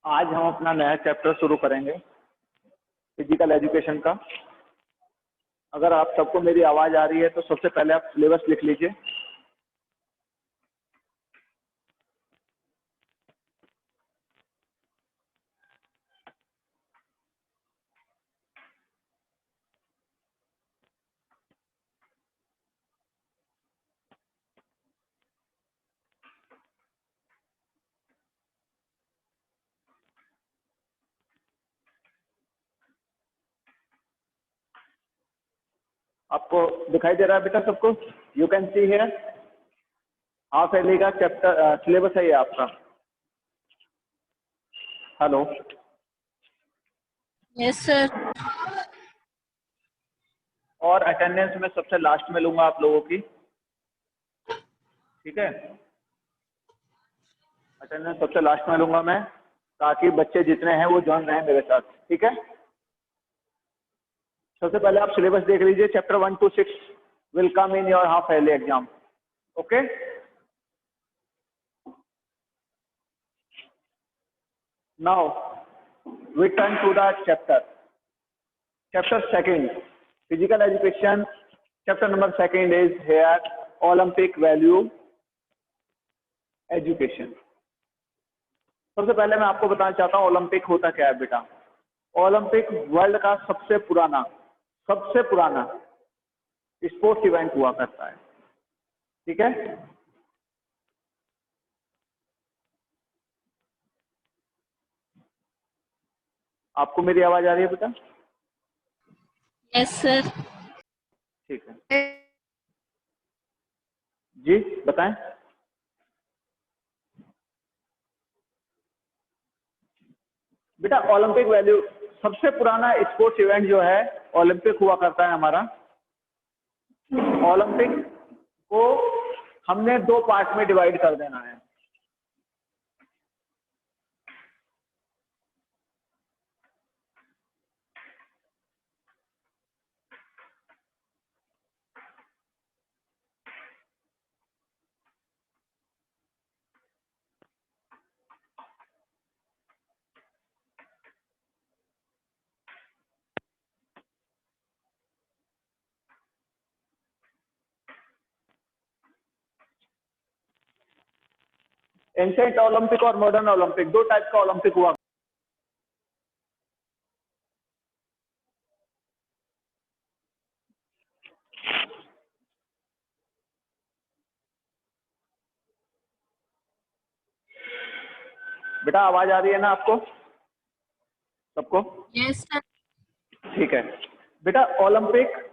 आज हम अपना नया चैप्टर शुरू करेंगे फिजिकल एजुकेशन का। अगर आप सबको मेरी आवाज़ आ रही है तो सबसे पहले आप सिलेबस लिख लीजिए। आपको दिखाई दे रहा है बेटा सबको? You can see here half yearly का चैप्टर सिलेबस है ये आपका। Hello, yes sir. और अटेंडेंस में सबसे लास्ट में लूंगा आप लोगों की, ठीक है? अटेंडेंस सबसे लास्ट में लूंगा मैं, ताकि बच्चे जितने हैं वो ज्वाइन रहें मेरे साथ, ठीक है? सबसे पहले आप सिलेबस देख लीजिए। Chapter 1 to 6 will come in your half yearly exam, okay? Now we turn to the chapter. Chapter 2, physical education. Chapter number 2 is here, Olympic value education. सबसे पहले मैं आपको बताना चाहता हूँ ओलंपिक होता क्या है बेटा। ओलंपिक वर्ल्ड का सबसे पुराना स्पोर्ट्स इवेंट हुआ करता है, ठीक है? आपको मेरी आवाज आ रही है बेटा? Yes sir. ठीक है जी, बताएं। बेटा ओलंपिक वैल्यू, सबसे पुराना स्पोर्ट्स इवेंट जो है ओलंपिक हुआ करता है हमारा। ओलंपिक को हमने 2 पार्ट में डिवाइड कर देना है। एंशिएंट ओलंपिक और मॉडर्न ओलंपिक, 2 टाइप का ओलंपिक हुआ। बेटा आवाज आ रही है ना आपको सबको? Yes sir. ठीक है बेटा, ओलंपिक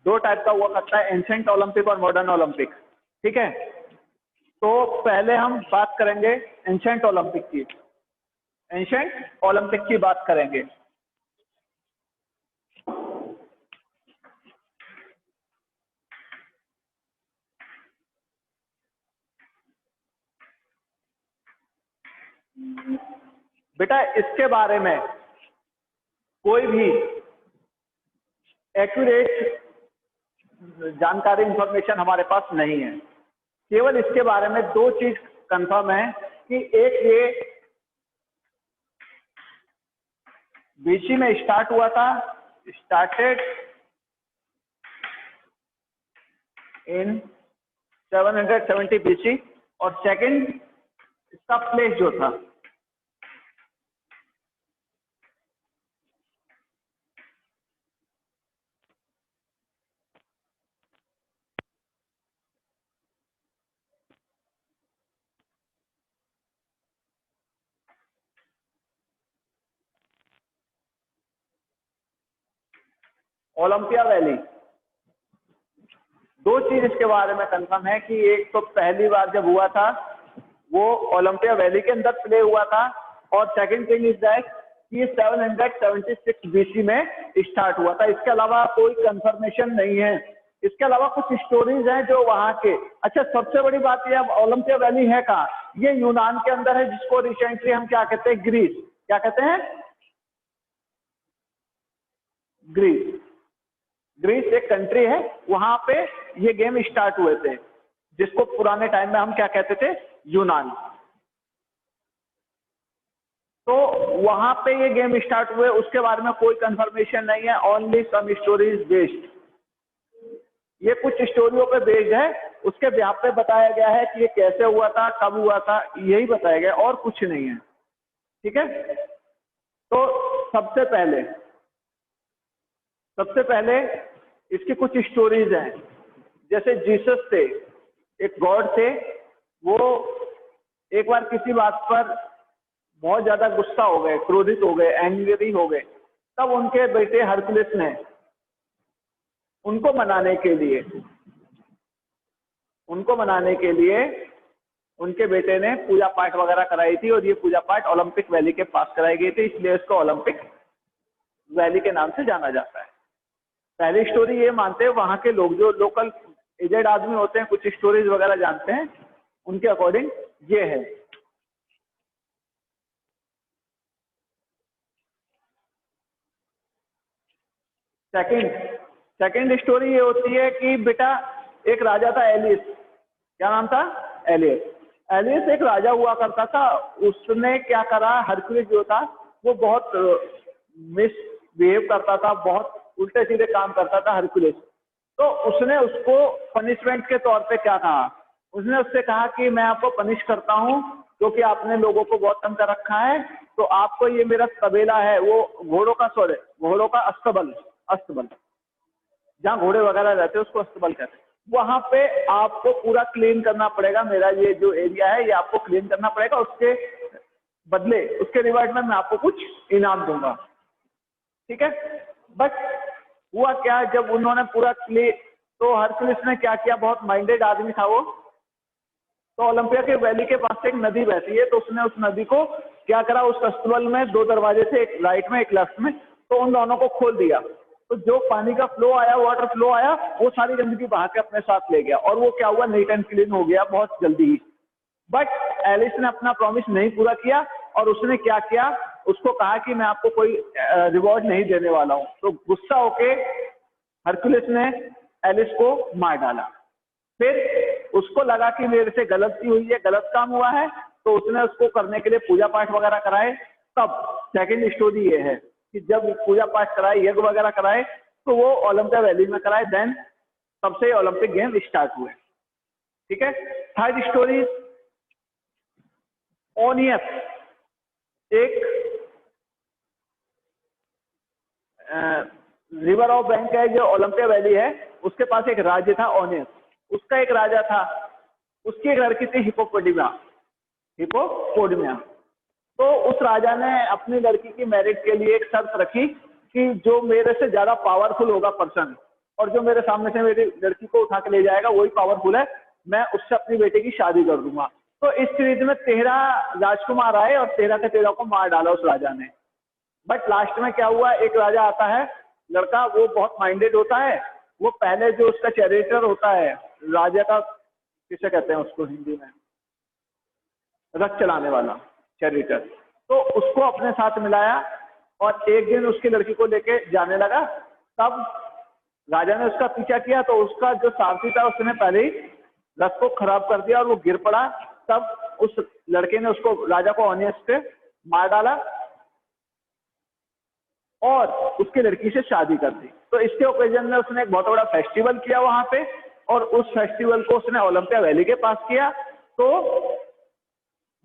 दो टाइप का हुआ करता है, एंशिएंट ओलंपिक और मॉडर्न ओलंपिक, ठीक है? तो पहले हम बात करेंगे एंशिएंट ओलंपिक की। एंशिएंट ओलंपिक की बात करेंगे। बेटा इसके बारे में कोई भी एक्यूरेट जानकारी इंफॉर्मेशन हमारे पास नहीं है। केवल इसके बारे में 2 चीज कंफर्म है कि एक, ये बीसी में स्टार्ट हुआ था, स्टार्टेड इन 770 बीसी, और सेकंड इसका प्लेस जो था ओलंपिया वैली। 2 चीज इसके बारे में कंफर्म है कि एक तो पहली बार जब हुआ था वो ओलंपिया वैली के अंदर प्ले हुआ था, और सेकंड थिंग इज दैट कि 776 बीसी में स्टार्ट हुआ था। इसके अलावा कोई कंफर्मेशन नहीं है। इसके अलावा कुछ स्टोरीज हैं जो वहां के। अच्छा, सबसे बड़ी बात यह, अब ओलंपिया वैली है कहाँ? ये यूनान के अंदर है, जिसको रिसेंटली हम क्या कहते हैं? ग्रीस। क्या कहते हैं? ग्रीस। ग्रीस एक कंट्री है, वहां पे ये गेम स्टार्ट हुए थे, जिसको पुराने टाइम में हम क्या कहते थे, यूनान। तो वहां पे ये गेम स्टार्ट हुए, उसके बारे में कोई कंफर्मेशन नहीं है, ओनली सम स्टोरीज बेस्ड। ये कुछ स्टोरियों पे बेस्ड है, उसके ब्याह पे बताया गया है कि ये कैसे हुआ था, कब हुआ था, यही बताया गया और कुछ नहीं है। ठीक है, तो सबसे पहले इसकी कुछ स्टोरीज हैं। जैसे जीसस थे, एक गॉड थे, वो एक बार किसी बात पर बहुत ज्यादा गुस्सा हो गए, क्रोधित हो गए, एंग्री हो गए। तब उनके बेटे हरकुलिस ने उनको मनाने के लिए उनके बेटे ने पूजा पाठ वगैरह कराई थी, और ये पूजा पाठ ओलंपिक वैली के पास कराई गई थी, इसलिए इसको ओलंपिक वैली के नाम से जाना जाता है। पहली स्टोरी ये मानते हैं वहां के लोग, जो लोकल एजेड आदमी होते हैं, कुछ स्टोरीज वगैरह जानते हैं, उनके अकॉर्डिंग ये है। सेकंड स्टोरी ये होती है कि बेटा एक राजा था एलियस। क्या नाम था? एलियस एक राजा हुआ करता था। उसने क्या करा, हरकुलिस जो था वो बहुत मिसबिहेव करता था, बहुत उल्टे सीधे काम करता था हरकुलिस। तो उसने उसको पनिशमेंट के तौर पे क्या कहा, उसने उससे कहा कि मैं आपको पनिश करता हूँ क्योंकि आपने लोगों को बहुत तंग कर रखा है, तो आपको ये मेरा तबेला है, वो घोड़ों का अस्तबल, जहाँ घोड़े वगैरह रहते हैं उसको अस्तबल कहते हैं, वहां पे आपको पूरा क्लीन करना पड़ेगा। मेरा ये जो एरिया है ये आपको क्लीन करना पड़ेगा, उसके बदले, उसके रिवार्ड में मैं आपको कुछ इनाम दूंगा। ठीक है, बट हुआ क्या, जब उन्होंने पूरा क्लीन, तो हरकुलिस ने क्या किया, बहुत माइंडेड आदमी था वो, तो ओलंपिया के वैली के पास से एक नदी बहती है, तो उसने उस नदी को क्या करा, उस अस्तबल में 2 दरवाजे थे, एक राइट में एक लेफ्ट में, तो उन दोनों को खोल दिया। तो जो पानी का फ्लो आया, वाटर फ्लो आया, वो सारी गंदगी बहा के अपने साथ ले गया, और वो क्या हुआ, नीट एंड क्लीन हो गया बहुत जल्दी ही। बट एलिस ने अपना प्रॉमिस नहीं पूरा किया, और उसने क्या किया, उसको कहा कि मैं आपको कोई रिवॉर्ड नहीं देने वाला हूं। तो गुस्सा होके हरकुलिस ने एलिस को मार डाला। फिर उसको लगा कि मेरे से गलती हुई है, गलत काम हुआ है, तो उसने उसको करने के लिए पूजा पाठ वगैरह कराए। तब सेकंड स्टोरी ये है कि जब पूजा पाठ कराए, यज्ञ वगैरह कराए, तो वो ओलंपिया वैली में कराए, देन तब से ओलंपिक गेम स्टार्ट हुए। ठीक है, थर्ड स्टोरी, ओनियस एक रिवर ऑफ बैंक है, जो ओलंपिया वैली है, उसके पास एक राज्य था ओनियस। उसका एक राजा था, उसकी एक लड़की थी हिपोपोडेमिया। तो उस राजा ने अपनी लड़की की मैरिज के लिए एक शर्त रखी कि जो मेरे से ज्यादा पावरफुल होगा पर्सन, और जो मेरे सामने से मेरी लड़की को उठा के ले जाएगा वही पावरफुल है, मैं उससे अपनी बेटी की शादी कर दूंगा। तो इस सीरीज में 13 राजकुमार आए, और 13 के 13 को मार डाला उस राजा ने। बट लास्ट में क्या हुआ, एक राजा आता है, लड़का, वो बहुत माइंडेड होता है, वो पहले जो उसका चैरिटर होता है, राजा का किसे कहते हैं उसको हिंदी में, रथ चलाने वाला, चैरिटर, तो उसको अपने साथ मिलाया, और एक दिन उसकी लड़की को लेके जाने लगा। तब राजा ने उसका पीछा किया, तो उसका जो सारथी था उसने पहले ही रथ को खराब कर दिया, और वो गिर पड़ा। तब उस लड़के ने उसको, राजा को ऑनियस पे मार डाला, और उसकी लड़की से शादी कर दी। तो इसके ओकेजन में उसने एक बहुत बड़ा फेस्टिवल किया वहां पे, और उस फेस्टिवल को उसने ओलंपिया वैली के पास किया। तो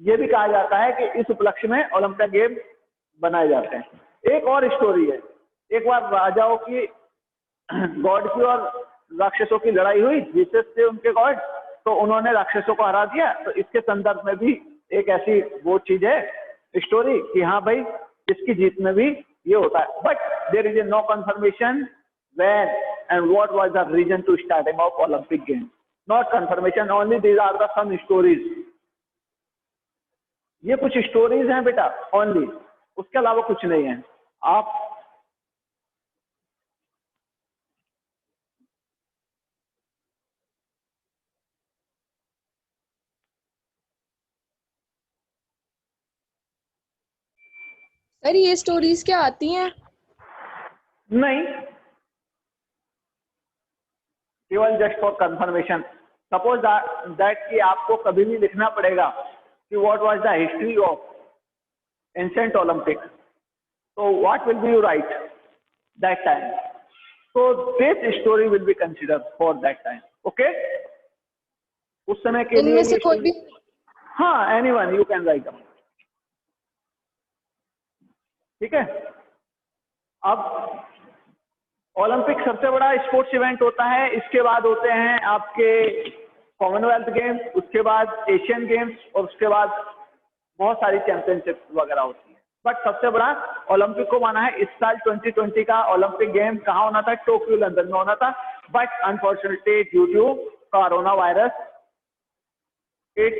ये भी कहा जाता है कि इस उपलक्ष्य में ओलंपिया गेम बनाए जाते हैं। एक और स्टोरी है, एक बार राजाओं की, गॉड की और राक्षसों की लड़ाई हुई, जीसस थे उनके गॉड, तो उन्होंने राक्षसों को हरा दिया। तो इसके संदर्भ में भी एक ऐसी वो चीज है स्टोरी कि हाँ भाई, इसकी जीत में भी ये होता है। But there is a no confirmation when and what was the reason to starting of Olympic Games. Not confirmation, only these are the some stories. ये कुछ स्टोरीज हैं बेटा, ओनली, उसके अलावा कुछ नहीं है। आप सर ये स्टोरीज क्या आती हैं? नहीं, केवल just for confirmation. Suppose that कि आपको कभी भी लिखना पड़ेगा कि what was the history of ancient Olympic, तो what will be you write that time? So this story will be considered for that time. Okay? उस समय के लिए इनमें से कोई भी? हाँ, anyone you can write down. ठीक है? अब ओलंपिक सबसे बड़ा स्पोर्ट्स इवेंट होता है। इसके बाद होते हैं आपके कॉमनवेल्थ गेम्स, उसके बाद एशियन गेम्स और उसके बाद बहुत सारी चैंपियनशिप वगैरह होती है। बट सबसे बड़ा ओलंपिक को माना है। इस साल 2020 का ओलंपिक गेम कहाँ होना था? टोक्यो लंदन में होना था, but unfortunately due to corona virus it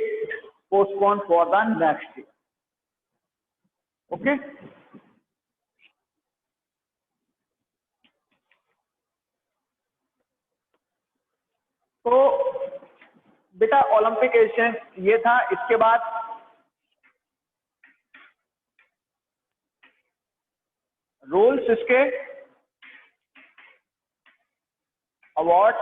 postpone for the next year. Okay, तो बेटा ओलंपिक एशियन ये था। इसके बाद रूल्स, इसके अवार्ड,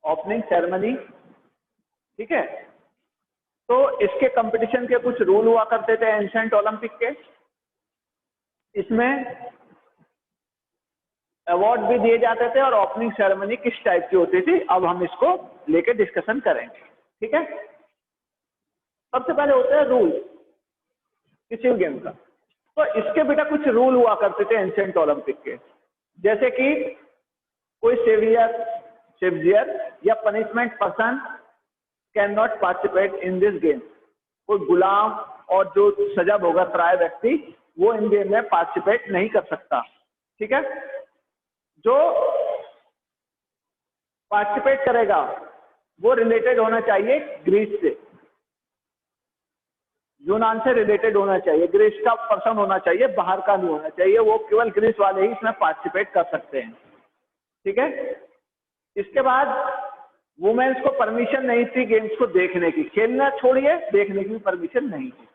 ओपनिंग सेरेमनी। ठीक है, तो इसके कंपटीशन के कुछ रूल हुआ करते थे एंशिएंट ओलंपिक के। इसमें अवार्ड भी दिए जाते थे और ओपनिंग सेरेमनी किस टाइप की होती थी, अब हम इसको लेके डिस्कशन करेंगे। ठीक है, सबसे पहले होते हैं रूल किसी भी गेम का। तो इसके बेटा कुछ रूल हुआ करते थे एंशिएंट ओलंपिक के, जैसे कि कोई सेवियर या punishment person can not participate in this game. कोई गुलाम और जो सजा भुगत रहा है व्यक्ति, वो इन गेम में पार्टिसिपेट नहीं कर सकता। ठीक है, जो पार्टिसिपेट करेगा वो रिलेटेड होना चाहिए ग्रीस से, यूनान से रिलेटेड होना चाहिए, ग्रीस का पर्सन होना चाहिए, बाहर का नहीं होना चाहिए। वो केवल ग्रीस वाले ही इसमें पार्टिसिपेट कर सकते हैं। ठीक है, इसके बाद वुमेन्स को परमिशन नहीं थी गेम्स को देखने की, खेलना छोड़िए देखने की भी परमिशन नहीं थी।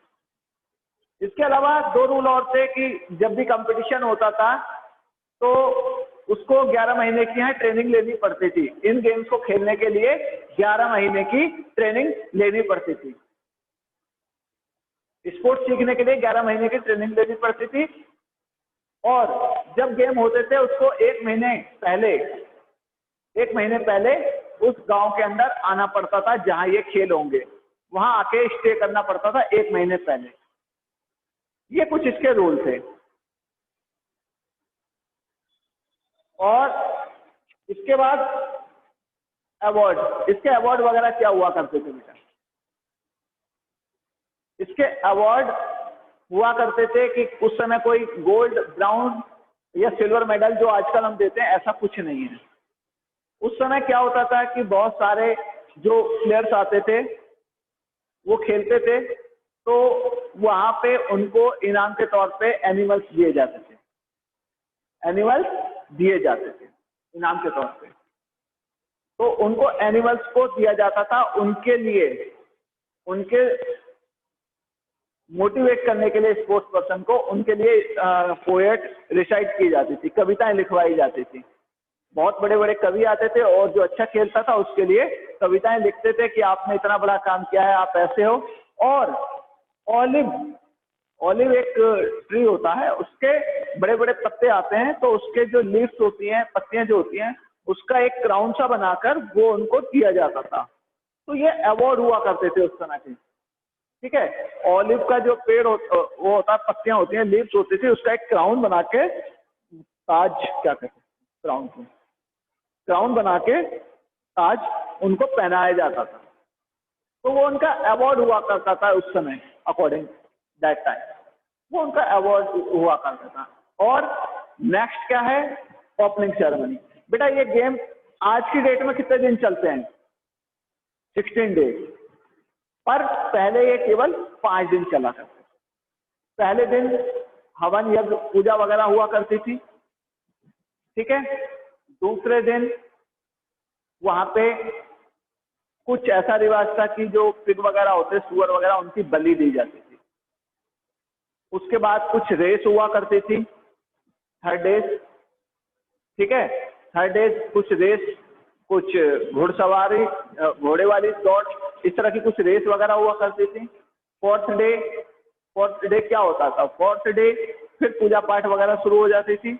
इसके अलावा दो रूल और थे कि जब भी कंपटीशन होता था तो उसको 11 महीने की यहाँ ट्रेनिंग लेनी पड़ती थी। इन गेम्स को खेलने के लिए 11 महीने की ट्रेनिंग लेनी पड़ती थी। स्पोर्ट्स सीखने के लिए 11 महीने की ट्रेनिंग लेनी पड़ती थी। और जब गेम होते थे उसको एक महीने पहले उस गांव के अंदर आना पड़ता था जहां ये खेल होंगे, वहां आके स्टे करना पड़ता था 1 महीने पहले। ये कुछ इसके रूल थे। और इसके बाद अवार्ड, इसके अवार्ड वगैरह क्या हुआ करते थे बेटा? इसके अवार्ड हुआ करते थे कि उस समय कोई गोल्ड, ब्राउन या सिल्वर मेडल जो आजकल हम देते हैं, ऐसा कुछ नहीं है। उस समय क्या होता था कि बहुत सारे जो प्लेयर्स आते थे वो खेलते थे, तो वहां पे उनको इनाम के तौर पे एनिमल्स दिए जाते थे, इनाम के तौर पे। तो उनको एनिमल्स को दिया जाता था, उनके लिए, उनके मोटिवेट करने के लिए स्पोर्ट्स पर्सन को, उनके लिए पोएट रिसाइट की जाती थी, कविताएं लिखवाई जाती थी। बहुत बड़े बड़े कवि आते थे और जो अच्छा खेलता था उसके लिए कविताएं लिखते थे कि आपने इतना बड़ा काम किया है, आप ऐसे हो। और ऑलिव एक ट्री होता है, उसके बड़े बड़े पत्ते आते हैं, तो उसके जो लीव्स होती हैं, पत्तियां जो होती हैं, उसका एक क्राउन सा बनाकर वो उनको दिया जाता था। तो ये अवार्ड हुआ करते थे उस समय के। ठीक है, ऑलिव का जो पेड़ वो होता है, पत्तियां होती हैं, लीव्स होती थी, उसका एक क्राउन बना के, ताज क्या कहते हैं, क्राउन बना के ताज उनको पहनाया जाता था। तो वो उनका अवार्ड हुआ करता था उस समय, अकॉर्डिंग दैट टाइम वो उनका अवार्ड हुआ करता था। और नेक्स्ट क्या है? Opening ceremony. बेटा ये गेम आज की डेट में कितने दिन चलते हैं? 16 डेज, पर पहले ये केवल 5 दिन चला करते। पहले दिन हवन यज्ञ पूजा वगैरह हुआ करती थी। ठीक है, दूसरे दिन वहां पे कुछ ऐसा रिवाज था कि जो पिग वगैरह होते, सुअर वगैरह, उनकी बलि दी जाती थी। उसके बाद कुछ रेस हुआ करती थी थर्ड डेज। ठीक है, थर्ड डेज कुछ रेस, कुछ घुड़सवारी, घोड़े वाली दौड़, इस तरह की कुछ रेस वगैरह हुआ करती थी। फोर्थ डे क्या होता था, फोर्थ डे फिर पूजा पाठ वगैरह शुरू हो जाती थी।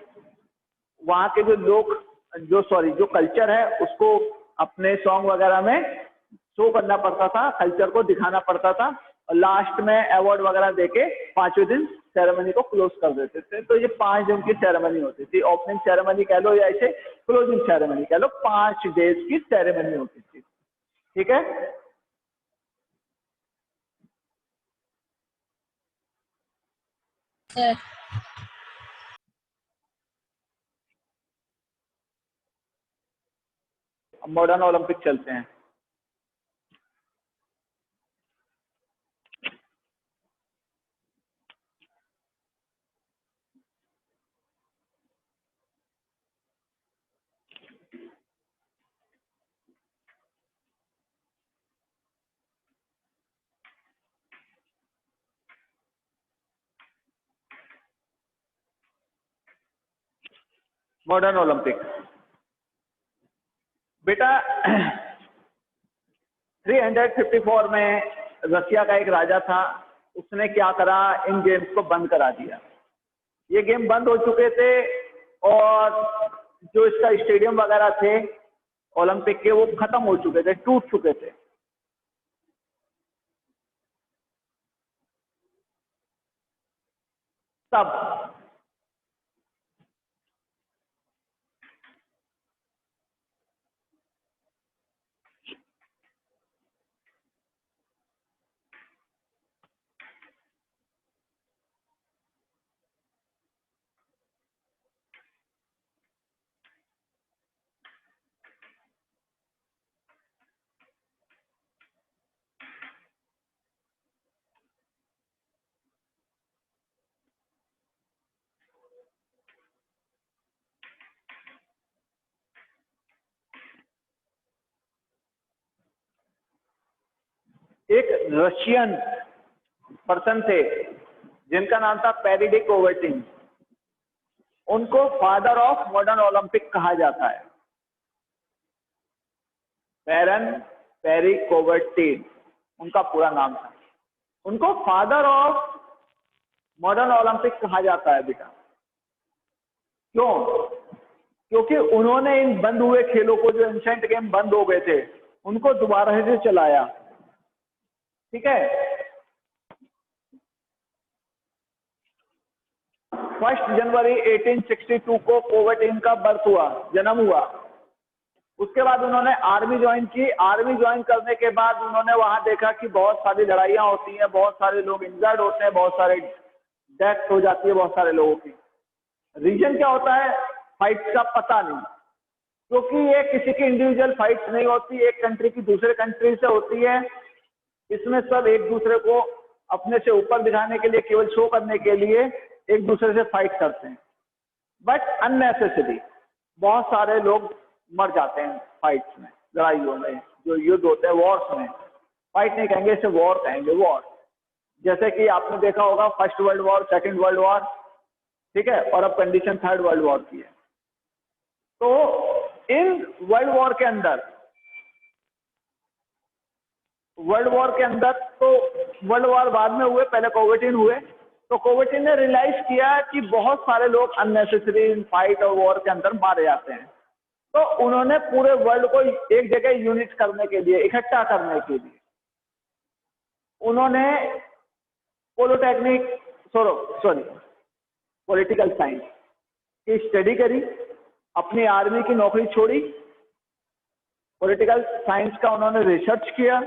वहाँ के जो लोग जो कल्चर है उसको अपने सॉन्ग वगैरह में शो करना पड़ता था, कल्चर को दिखाना पड़ता था, और लास्ट में अवार्ड वगैरह देके 5वें दिन सेरेमनी को क्लोज कर देते थे। तो ये 5 दिन की सेरेमनी होती थी, ओपनिंग सेरेमनी कह लो या ऐसे क्लोजिंग सेरेमनी कह लो, 5 डेज की सेरेमनी होती थी। ठीक है, सर। मॉडर्न ओलंपिक चलते हैं। मॉडर्न ओलंपिक बेटा 354 में रसिया का एक राजा था, उसने क्या करा, इन गेम्स को बंद करा दिया। ये गेम बंद हो चुके थे और जो इसका स्टेडियम वगैरह थे ओलंपिक के, वो खत्म हो चुके थे, टूट चुके थे। तब एक रशियन पर्सन थे जिनका नाम था पेरिडी कोवर्टिन, उनको फादर ऑफ मॉडर्न ओलंपिक कहा जाता है। पेरन पेरी कोवर्टिन उनका पूरा नाम था। उनको फादर ऑफ मॉडर्न ओलंपिक कहा जाता है बेटा। क्यों? क्योंकि उन्होंने इन बंद हुए खेलों को, जो एंशिएंट गेम बंद हो गए थे, उनको दोबारा से चलाया। ठीक है, 1 जनवरी 1862 को कोवर्टिन का बर्थ हुआ, जन्म हुआ। उसके बाद उन्होंने आर्मी ज्वाइन की। आर्मी ज्वाइन करने के बाद उन्होंने वहां देखा कि बहुत सारी लड़ाइयां होती हैं, बहुत सारे लोग इंजर्ड होते हैं, बहुत सारे डेथ हो जाती है बहुत सारे लोगों की। रीजन क्या होता है फाइट्स का पता नहीं, क्योंकि ये किसी की इंडिविजुअल फाइट्स नहीं होती, एक कंट्री की दूसरे कंट्री से होती है। इसमें सब एक दूसरे को अपने से ऊपर दिखाने के लिए, केवल शो करने के लिए एक दूसरे से फाइट करते हैं, बट अननेसेसरी बहुत सारे लोग मर जाते हैं फाइट्स में, लड़ाइयों में, जो युद्ध होते हैं, वॉर्स में। फाइट नहीं कहेंगे, इसे वॉर कहेंगे, वॉर। जैसे कि आपने देखा होगा first world war, second world war, ठीक है, और अब कंडीशन थर्ड वर्ल्ड वॉर की है। तो इन वर्ल्ड वॉर के अंदर तो वर्ल्ड वॉर बाद में हुए, पहले कोवर्टिन हुए। तो कोवर्टिन ने रियलाइज किया कि बहुत सारे लोग अननेसेसरी इन फाइट और वॉर के अंदर मारे जाते हैं। तो उन्होंने पूरे वर्ल्ड को एक जगह यूनिट करने के लिए, इकट्ठा करने के लिए, उन्होंने पॉलिटिकल साइंस की स्टडी करी, अपनी आर्मी की नौकरी छोड़ी, पॉलिटिकल साइंस का उन्होंने रिसर्च किया,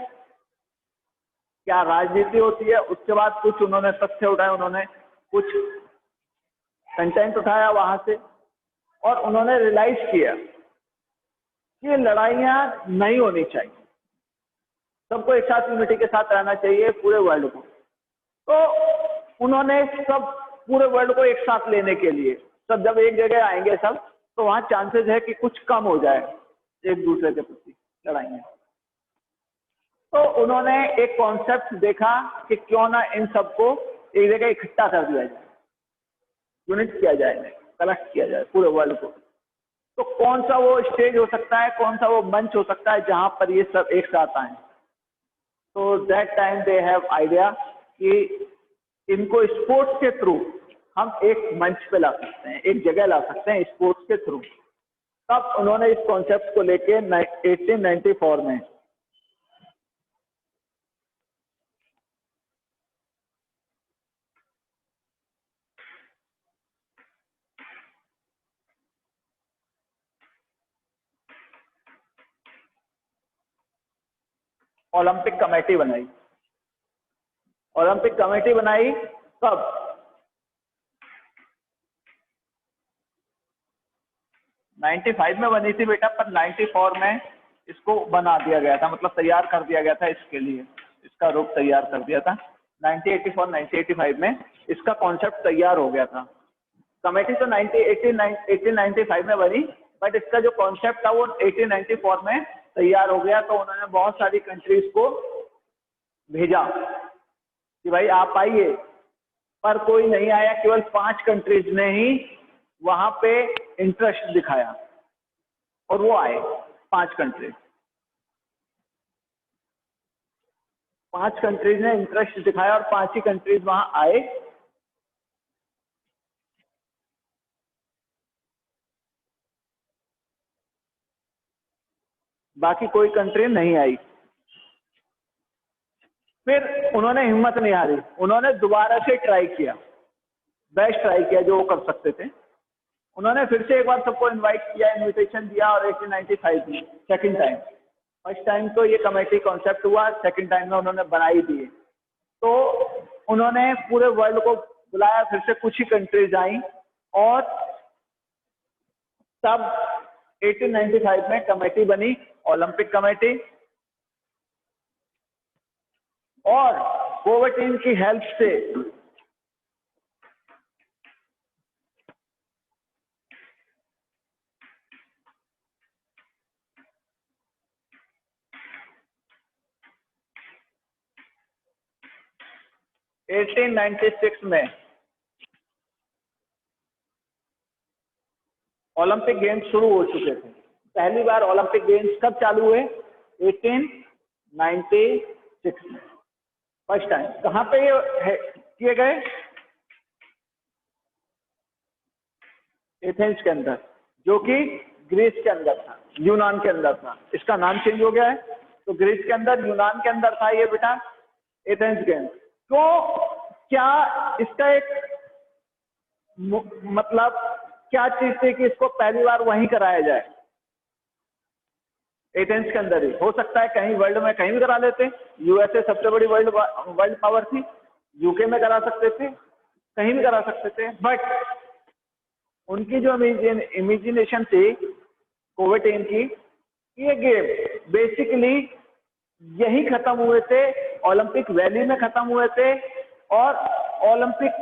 क्या राजनीति होती है। उसके बाद कुछ उन्होंने तथ्य उठाए, उन्होंने कुछ कंटेंट उठाया वहां से, और उन्होंने रियलाइज किया कि ये लड़ाइयां नहीं होनी चाहिए, सबको एक साथ यूनिटी के साथ रहना चाहिए पूरे वर्ल्ड को। तो उन्होंने सब पूरे वर्ल्ड को एक साथ लेने के लिए। सब जब एक जगह आएंगे सब, तो वहां चांसेस है कि कुछ कम हो जाए एक दूसरे के प्रति लड़ाई में। तो उन्होंने एक कॉन्सेप्ट देखा कि क्यों ना इन सबको एक जगह इकट्ठा कर दिया जाए, यूनिट किया जाए, कलेक्ट किया जाए पूरे वर्ल्ड को। तो कौन सा वो स्टेज हो सकता है, कौन सा वो मंच हो सकता है जहां पर ये सब एक साथ आए। तो that time they have idea कि इनको स्पोर्ट्स के थ्रू हम एक मंच पे ला सकते हैं, एक जगह ला सकते हैं स्पोर्ट्स के थ्रू। तब उन्होंने इस कॉन्सेप्ट को लेके 1894 में ओलंपिक कमेटी बनाई। ओलंपिक कमेटी बनाई कब? 95 में बनी थी बेटा, पर 94 में इसको बना दिया गया था, मतलब तैयार कर दिया गया था इसके लिए, इसका रूप तैयार कर दिया था 1984-1985 में इसका कॉन्सेप्ट तैयार हो गया था। कमेटी तो 1895 में बनी, बट इसका जो कॉन्सेप्ट था वो 1894 में तैयार हो गया। तो उन्होंने बहुत सारी कंट्रीज को भेजा कि भाई आप आइए, पर कोई नहीं आया। केवल 5 कंट्रीज ने ही वहां पे इंटरेस्ट दिखाया और वो आए 5 कंट्रीज। 5 कंट्रीज ने इंटरेस्ट दिखाया और 5 ही कंट्रीज वहां आए। बाकी कोई कंट्री नहीं आई। फिर उन्होंने हिम्मत नहीं हारी, उन्होंने दोबारा से ट्राई किया, बेस्ट ट्राई किया जो वो कर सकते थे। उन्होंने फिर से एक बार सबको इनवाइट किया, इनविटेशन दिया, और 1895 में सेकंड टाइम। फर्स्ट टाइम तो ये कमेटी कॉन्सेप्ट हुआ, सेकंड टाइम में उन्होंने बनाई दिए। तो उन्होंने पूरे वर्ल्ड को बुलाया, फिर से कुछ ही कंट्रीज आई, और तब 1895 में कमेटी बनी, ओलंपिक कमेटी। और कोवैटिन की हेल्प से एटीन 96 में ओलंपिक गेम्स शुरू हो चुके थे। पहली बार ओलंपिक गेम्स कब चालू हुए? 1896 में फर्स्ट टाइम। कहां पे ये किए गए? एथेंस के अंदर, जो कि ग्रीस के अंदर था, यूनान के अंदर था। इसका नाम चेंज हो गया है। तो ग्रीस के अंदर, यूनान के अंदर था ये बेटा एथेंस गेम्स। तो क्या इसका एक मतलब क्या चीज थी कि इसको पहली बार वहीं कराया जाए? एथेंस के अंदर ही। हो सकता है कहीं वर्ल्ड में कहीं भी करा लेते, यूएसए सबसे बड़ी वर्ल्ड पावर थी, यूके में करा सकते थे, कहीं भी करा सकते थे। बट उनकी जो इमेजिनेशन थी कोवैटिन की, ये गेम बेसिकली यही खत्म हुए थे, ओलंपिक वैली में खत्म हुए थे। और ओलंपिक,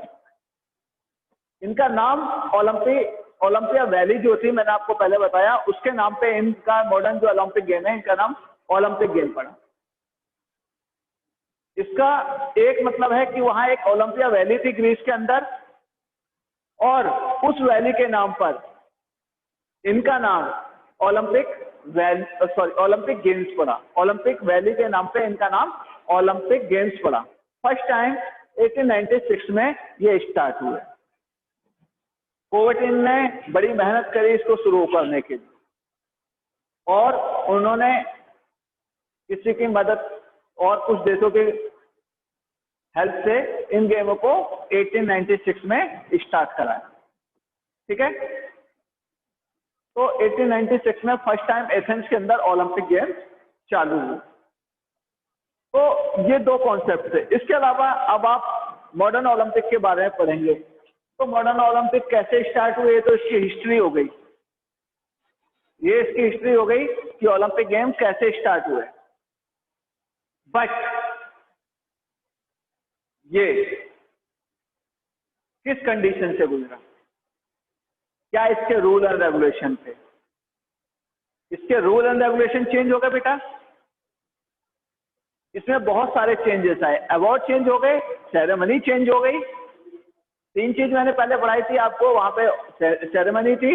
इनका नाम ओलंपिया वैली जो थी, मैंने आपको पहले बताया, उसके नाम पे इनका मॉडर्न जो ओलंपिक गेम है, इनका नाम ओलंपिक गेम पड़ा। इसका एक मतलब है कि वहां एक ओलंपिया वैली थी ग्रीस के अंदर, और उस वैली के नाम पर इनका नाम ओलंपिक गेम्स पड़ा। ओलंपिक वैली के नाम पे इनका नाम ओलंपिक गेम्स पड़ा। फर्स्ट टाइम 1896 में ये स्टार्ट हुए। कोवैटिन ने बड़ी मेहनत करी इसको शुरू करने के लिए, और उन्होंने किसी की मदद और कुछ देशों की हेल्प से इन गेमों को 1896 में स्टार्ट कराया। ठीक है। तो 1896 में फर्स्ट टाइम एथेंस के अंदर ओलंपिक गेम्स चालू हुए। तो ये 2 कॉन्सेप्ट थे। इसके अलावा अब आप मॉडर्न ओलंपिक के बारे में पढ़ेंगे। तो मॉडर्न ओलंपिक कैसे स्टार्ट हुए, तो इसकी हिस्ट्री हो गई। ये इसकी हिस्ट्री हो गई कि ओलंपिक गेम्स कैसे स्टार्ट हुए। बट ये किस कंडीशन से गुजरा? क्या इसके रूल एंड रेगुलेशन थे? इसके रूल एंड रेगुलेशन चेंज हो गए बेटा, इसमें बहुत सारे चेंजेस आए, अवार्ड चेंज हो गए, सेरेमनी चेंज हो गई। 3 चीज मैंने पहले पढ़ाई थी आपको, वहां पे सेरेमनी थी,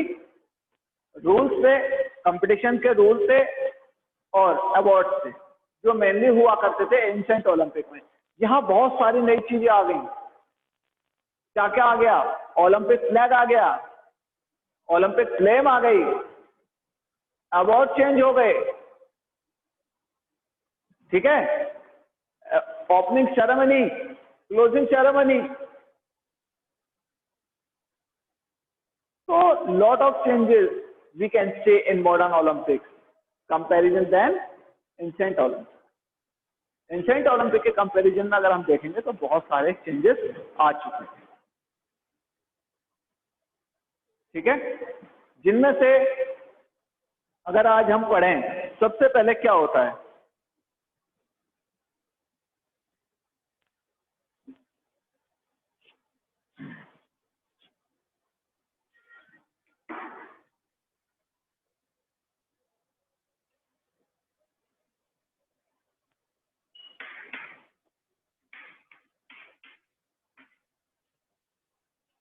रूल्स थे, कंपटीशन के रूल थे और अवार्ड थे, जो मेनली हुआ करते थे एंशिएंट ओलंपिक में। यहाँ बहुत सारी नई चीजें आ गई। क्या क्या आ गया? ओलंपिक फ्लैग आ गया, ओलंपिक फ्लेम आ गई, अवार्ड चेंज हो गए, ठीक है, opening ceremony, closing ceremony, so lot of changes we can say in modern Olympics comparison than ancient Olympics. Ancient Olympic के कंपैरिजन में अगर हम देखेंगे तो बहुत सारे चेंजेस आ चुके हैं, ठीक है, जिनमें से अगर आज हम पढ़ें, सबसे पहले क्या होता है?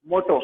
मोटो।